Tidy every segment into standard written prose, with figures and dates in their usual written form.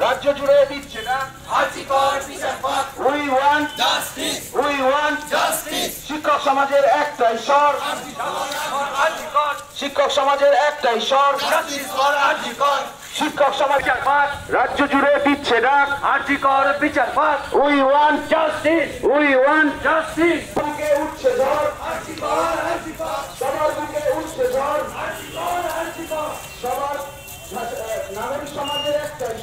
রাজ্য জুড়ে দিচ্ছে না। শিক্ষক সমাজের একটাই স্বর, শিক্ষক সমাজের একটাই স্বর, শিক্ষক সমাজ রাজ্য জুড়ে দিচ্ছে না। আর্জিকর বিচার পাক। We want justice, we want justice. বুকে উঠছে ঝড়, সবার বুকে উঠছে ঝড়, সবার নাগরিক সমাজের একটাই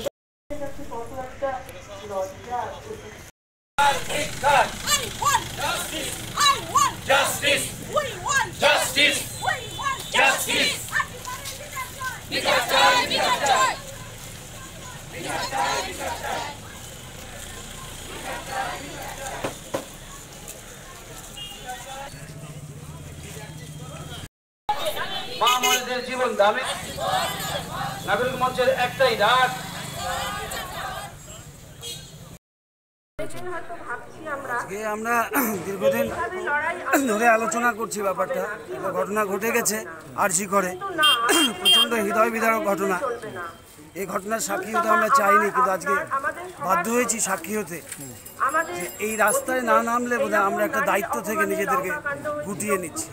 Justice! We want justice! We want justice! বিচার চাই, বিচার চাই! বিচার চাই, বিচার চাই! মা আমাদের জীবন দামে নাগরিক মঞ্চের একটাই ডাক। আজকে আমরা দীর্ঘদিন ধরে আলোচনা করছি ব্যাপারটা। একটা ঘটনা ঘটে গেছে আরজি করে, প্রচণ্ড হৃদয় বিদারক ঘটনা। এই ঘটনার সাক্ষী হতে আমরা চাইনি, কিন্তু আজকে বাধ্য হয়েছি সাক্ষী হতে। যে এই রাস্তায় না নামলে বোধহয় আমরা একটা দায়িত্ব থেকে নিজেদেরকে গুটিয়ে নিচ্ছি।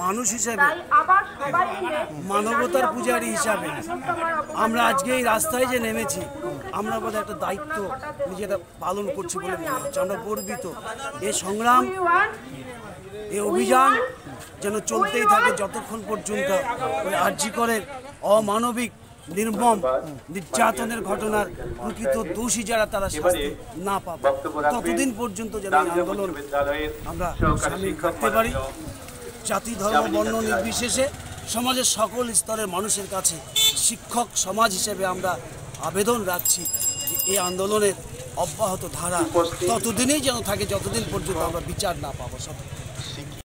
মানুষ হিসেবে, মানবতার পূজারী হিসাবে আমরা আজকে এই রাস্তায় যে নেমেছি, আমরা বোধহয় একটা দায়িত্ব নিজেরা পালন করছি বলে মনে হচ্ছে। আমরা গর্বিত। এই সংগ্রাম, এই অভিযান যেন চলতেই থাকে যতক্ষণ পর্যন্ত ওই আরজি করের অমানবিক নির্মম নির্যাতনের ঘটনার প্রকৃত দোষী যারা তারা শাস্তি না পাবে, ততদিন পর্যন্ত যেন আন্দোলন আমরা সামিল থাকতে পারি। জাতি, ধর্ম, বর্ণ নির্বিশেষে সমাজের সকল স্তরের মানুষের কাছে শিক্ষক সমাজ হিসেবে আমরা আবেদন রাখছি যে এই আন্দোলনের অব্যাহত ধারা ততদিনই যেন থাকে যতদিন পর্যন্ত আমরা বিচার না পাবো।